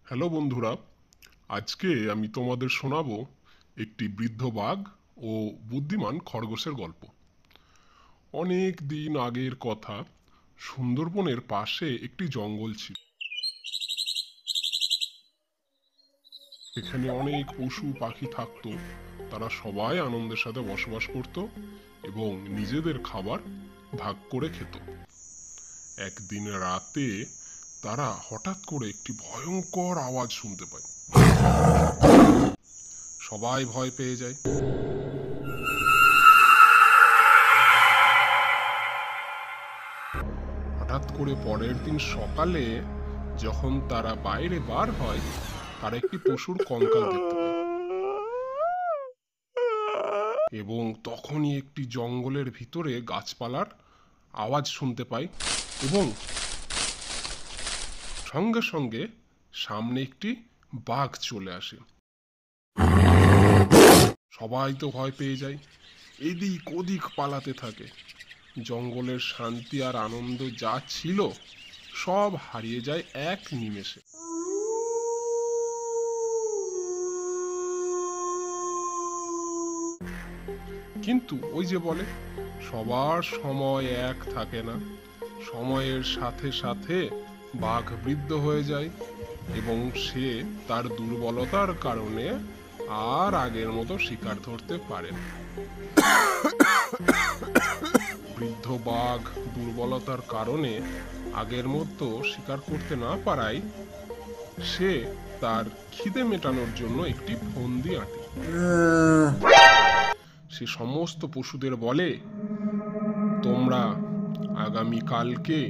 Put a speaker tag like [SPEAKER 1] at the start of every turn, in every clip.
[SPEAKER 1] Hello বন্ধুরা, আজকে আমি তোমাদের শোনাবো একটি বৃদ্ধ বাঘ ও বুদ্ধিমান খরগোশের গল্প। অনেক দিন আগের কথা। সুন্দরবনের পাশে একটি জঙ্গল ছিল। এখানে অনেক পশু পাখি থাকতো। তারা সবাই আনন্দের সাথে বসবাস করত এবং নিজেদের খাবার ভাগ করে খেত। একদিন রাতে তারা হঠাৎ করে একটি ভয়ঙ্কর আওয়াজ শুনতে পায়। সবাই ভয় পেয়ে যায়। হঠাৎ করে পরের দিন সকালে যখন তারা বাইরে বার হয়, তারা একটি পশুর কঙ্কাল দেখতে পায় এবং তখনই একটি জঙ্গলের ভিতরে গাছপালার আওয়াজ শুনতে পায় এবং সঙ্গে সঙ্গে সামনে একটি বাঘ চলে আসে। সবাই তো ভয় পেয়ে যায়, এদিক ওদিক পালাতে থাকে। জঙ্গলের শান্তি আর আনন্দ যা ছিল সব হারিয়ে যায় এক নিমেষে। কিন্তু ওই যে বলে, সবার সময় এক থাকে না। সময়ের সাথে সাথে বাঘ বৃদ্ধ হয়ে যায় এবং সে তার দুর্বলতার কারণে আর আগের মতো শিকার ধরতে পারে না। বৃদ্ধ বাঘ দুর্বলতার কারণে আগের মতো শিকার করতে না পারায় সে তার খিদে মেটানোর জন্য একটি ফন্দি আঁটে। সে সমস্ত পশুদের বলে, তোমরা আগামী কালকে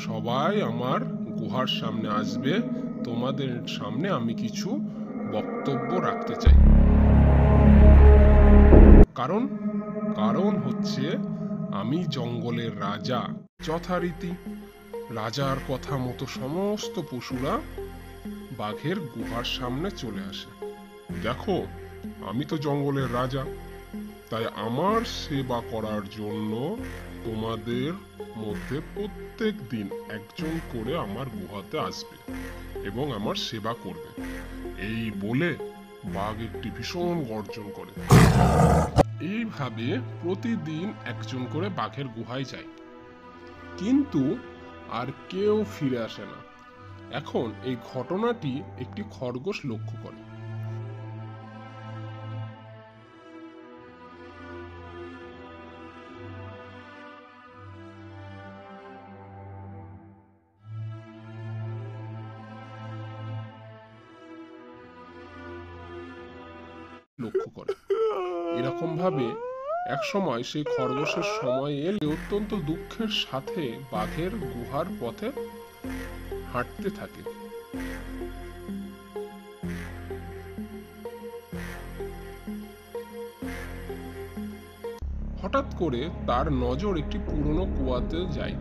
[SPEAKER 1] সবাই আমার গুহার সামনে আসবে। তোমাদের সামনে আমি কিছু বক্তব্য রাখতে চাই। কারণ কারণ হচ্ছে আমি জঙ্গলের রাজা। যথারীতি রাজার কথা মতো সমস্ত পশুরা বাঘের গুহার সামনে চলে আসে। দেখো, আমি তো জঙ্গলের রাজা, তাই আমার সেবা করার জন্য তোমাদের মধ্যে প্রত্যেক দিন একজন করে আমার গুহাতে আসবে এবং আমার সেবা করবে। এই বলে বাঘ একটি ভীষণ গর্জন করে। এইভাবে প্রতিদিন একজন করে বাঘের গুহায় যায়, কিন্তু আর কেউ ফিরে আসে না। এখন এই ঘটনাটি একটি খরগোশ লক্ষ্য করে। এরকম ভাবে এক সময় সেই খরগোশের সময় এলে অত্যন্ত দুঃখের সাথে বাঘের গুহার পথে হাঁটতে থাকে। হঠাৎ করে তার নজর একটি পুরনো কুয়াতে যায়।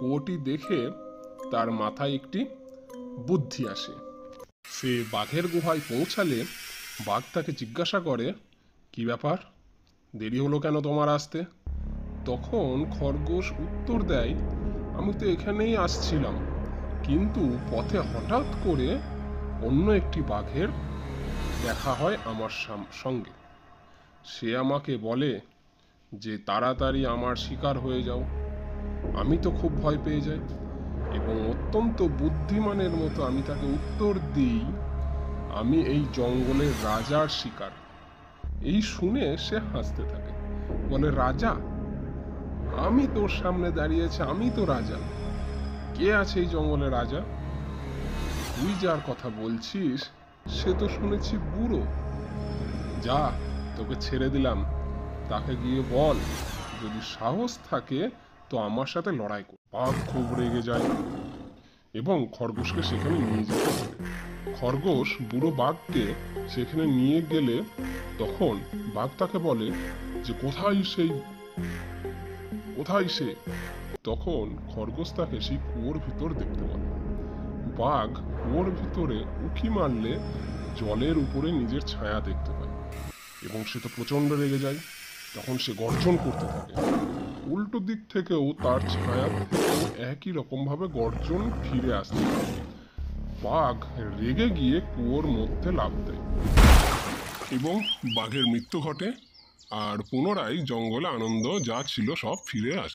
[SPEAKER 1] কুয়োটি দেখে তার মাথায় একটি বুদ্ধি আসে। সে বাঘের গুহায় পৌঁছালে বাঘ তাকে জিজ্ঞাসা করে, কি ব্যাপার, দেরি হলো কেন তোমার আসতে? তখন খরগোশ উত্তর দেয়, আমি তো এখানেই আসছিলাম, কিন্তু পথে হঠাৎ করে অন্য একটি বাঘের দেখা হয় আমার সঙ্গে। সে আমাকে বলে যে তাড়াতাড়ি আমার শিকার হয়ে যাও। আমি তো খুব ভয় পেয়ে যাই এবং অত্যন্ত বুদ্ধিমানের মতো আমি তাকে উত্তর দিই, আমি এই জঙ্গলের রাজার শিকার। এই শুনে সে হাসতে থাকে, বলে, রাজা? আমি তোর সামনে দাঁড়িয়েছি, আমি তো রাজা। কে আছে এই জঙ্গলে রাজা? তুই যার কথা বলছিস সে তো শুনেছি বুড়ো। যা, তোকে ছেড়ে দিলাম, তাকে গিয়ে বল যদি সাহস থাকে তো আমার সাথে লড়াই কর। বাঘ খুব রেগে যায় এবং খরগোশকে সেখানে নিয়ে যেতে বলে। খরগোশ বুড়ো বাঘকে সেখানে নিয়ে গেলে তখন বাঘ তাকে বলে যে কোথায় সে? তখন খরগোশ তাকে সেই কুয়োর ভিতর দেখতে বলে। বাঘ কুয়োর ভিতরে উঁকি মারলে জলের উপরে নিজের ছায়া দেখতে পায় এবং সে তো প্রচন্ড রেগে যায়। তখন সে গর্জন করতে থাকে। উল্টো দিক থেকেও তার ছায়া থেকেও একই রকমভাবে গর্জন ফিরে আসতে থাকে। বাঘ রেগে গিয়ে কুয়োর মধ্যে লাফ দেয় এবং বাঘের মৃত্যু ঘটে। আর পুনরায় জঙ্গলে আনন্দ যা ছিল সব ফিরে আসে।